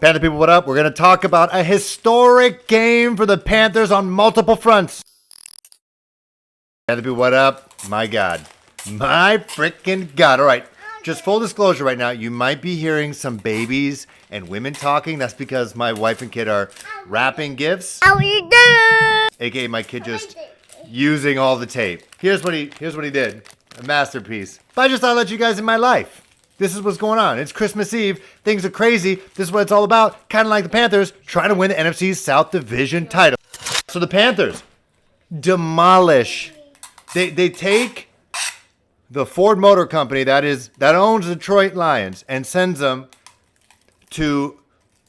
Panther people, what up? We're going to talk about a historic game for the Panthers on multiple fronts. Panther people, what up? My God. My freaking God. All right. Just full disclosure right now, you might be hearing some babies and women talking. That's because my wife and kid are wrapping gifts. How are you doing? AKA my kid just using all the tape. Here's what he did. A masterpiece. But I just thought I'd let you guys in my life. This is what's going on. It's Christmas Eve. Things are crazy. This is what it's all about. Kind of like the Panthers trying to win the NFC South Division title. So the Panthers demolish. They take the Ford Motor Company that owns the Detroit Lions and sends them to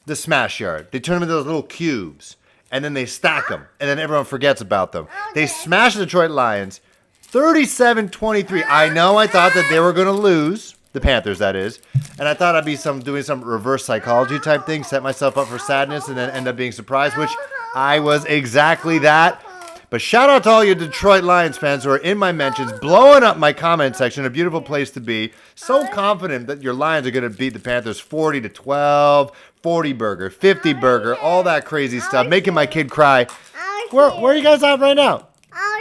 the smash yard. They turn them into those little cubes and then they stack them and then everyone forgets about them. They smash the Detroit Lions 37-23. I know I thought that they were going to lose. The Panthers, that is. And I thought I'd be doing some reverse psychology type thing, set myself up for sadness, and then end up being surprised, which I was exactly that. But shout out to all you Detroit Lions fans who are in my mentions, blowing up my comment section, a beautiful place to be. So confident that your Lions are going to beat the Panthers 40-12, 40 burger, 50 burger, all that crazy stuff, making my kid cry. Where are you guys at right now?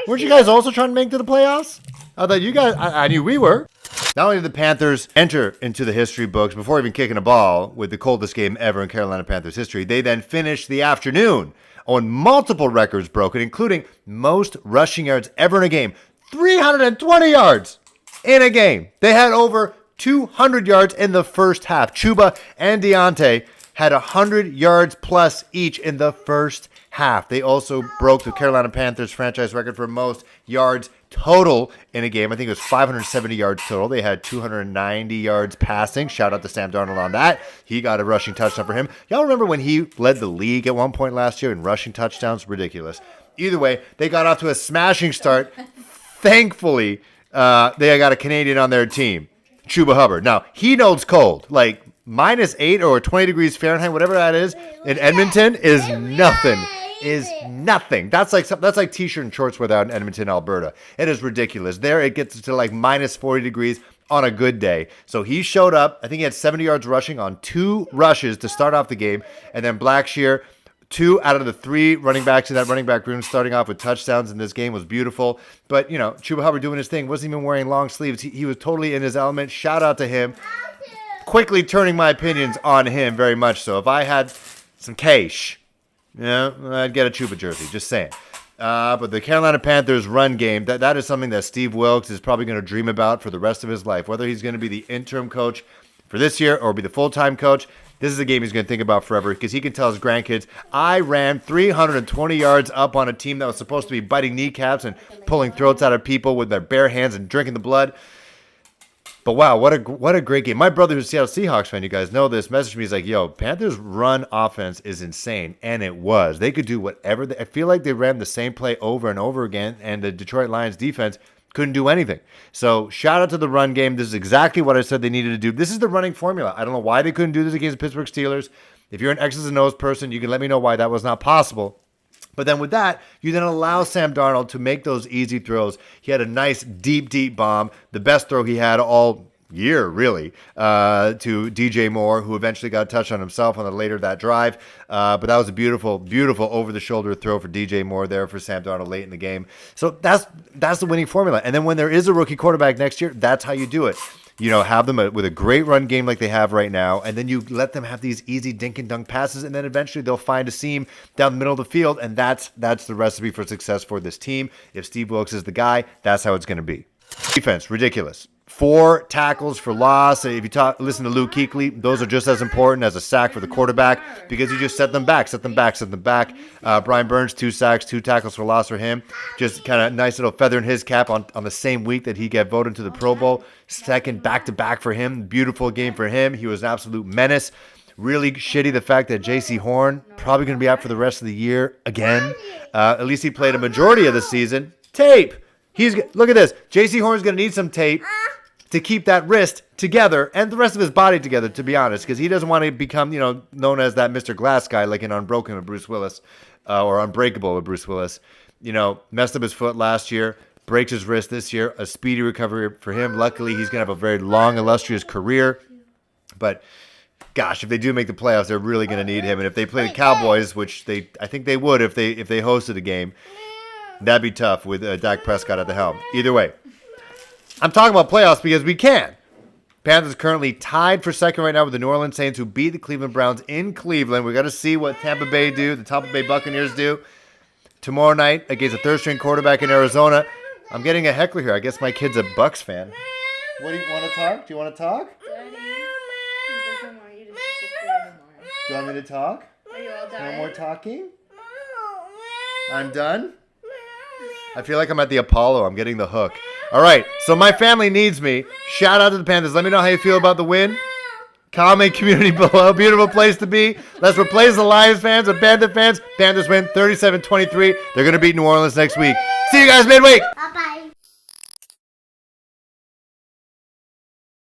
Weren't you guys also trying to make it to the playoffs? I thought you guys, I knew we were. Not only did the Panthers enter into the history books before even kicking a ball with the coldest game ever in Carolina Panthers history, they then finished the afternoon on multiple records broken, including most rushing yards ever in a game. 320 yards in a game. They had over 200 yards in the first half. Chuba and Deontay had 100 yards plus each in the first half. They also broke the Carolina Panthers franchise record for most yards total in a game. I think it was 570 yards total. They had 290 yards passing. Shout out to Sam Darnold on that. He got a rushing touchdown for him. Y'all remember when he led the league at one point last year in rushing touchdowns? Ridiculous. Either way, they got off to a smashing start. Thankfully, they got a Canadian on their team, Chuba Hubbard. Now, he knows cold. Like, -8 or 20 degrees Fahrenheit, whatever that is, in Edmonton is nothing. That's like t-shirt and shorts weather out in Edmonton, Alberta. It is ridiculous. There it gets to like -40 degrees on a good day. So he showed up. I think he had 70 yards rushing on 2 rushes to start off the game. And then Blackshear, 2 out of the 3 running backs in that running back room starting off with touchdowns in this game was beautiful. But, you know, Chuba Hubbard doing his thing, wasn't even wearing long sleeves. He was totally in his element. Shout out to him. Quickly turning my opinions on him very much so. If I had some cash, I'd get a Chuba jersey, just saying. But the Carolina Panthers run game, that is something that Steve Wilkes is probably going to dream about for the rest of his life. Whether he's going to be the interim coach for this year or be the full-time coach, this is a game he's going to think about forever because he can tell his grandkids, I ran 320 yards up on a team that was supposed to be biting kneecaps and pulling throats out of people with their bare hands and drinking the blood. But wow, what a great game. My brother, who's a Seattle Seahawks fan, you guys know this, messaged me. He's like, yo, Panthers run offense is insane. And it was. They could do whatever. I feel like they ran the same play over and over again, and the Detroit Lions defense couldn't do anything. So shout out to the run game. This is exactly what I said they needed to do. This is the running formula. I don't know why they couldn't do this against the Pittsburgh Steelers. If you're an X's and O's person, you can let me know why that was not possible. But then with that, you then allow Sam Darnold to make those easy throws. He had a nice deep bomb, the best throw he had all year, really, to DJ Moore, who eventually got a touchdown himself on the later that drive. But that was a beautiful over-the-shoulder throw for DJ Moore there for Sam Darnold late in the game. So that's the winning formula. And then when there is a rookie quarterback next year, that's how you do it. You know, have them with a great run game like they have right now, and then you let them have these easy dink and dunk passes, and then eventually they'll find a seam down the middle of the field, and that's the recipe for success for this team. If Steve Wilkes is the guy, that's how it's going to be. Defense, ridiculous. 4 tackles for loss. If you listen to Luke Kuechly, those are just as important as a sack for the quarterback because you just set them back. Brian Burns, 2 sacks, 2 tackles for loss for him. Just kind of nice little feather in his cap on the same week that he got voted to the Pro Bowl. Second back-to-back for him. Beautiful game for him. He was an absolute menace. Really shitty the fact that J.C. Horn probably going to be out for the rest of the year again. At least he played a majority of the season. Tape. Look at this. J.C. Horn's going to need some tape to keep that wrist together and the rest of his body together, to be honest, because he doesn't want to become, known as that Mr. Glass guy like in Unbroken with Bruce Willis or Unbreakable with Bruce Willis. Messed up his foot last year, breaks his wrist this year, a speedy recovery for him. Luckily, he's going to have a very long, illustrious career. But gosh, if they do make the playoffs, they're really going to need him. And if they play the Cowboys, which I think they would if they hosted a game, that'd be tough with Dak Prescott at the helm. Either way, I'm talking about playoffs because we can. Panthers currently tied for second right now with the New Orleans Saints, who beat the Cleveland Browns in Cleveland. We got to see what Tampa Bay do, the Tampa Bay Buccaneers do tomorrow night against a third-string quarterback in Arizona. I'm getting a heckler here. I guess my kid's a Bucs fan. What do you want to talk? Do you want to talk? Daddy, he doesn't want you to sit there anymore. Do you want me to talk? Are you all done? No more talking? I'm done? I feel like I'm at the Apollo. I'm getting the hook. All right, so my family needs me. Shout out to the Panthers. Let me know how you feel about the win. Comment community below. Beautiful place to be. Let's replace the Lions fans with Panther fans. Panthers win 37-23. They're going to beat New Orleans next week. See you guys midweek.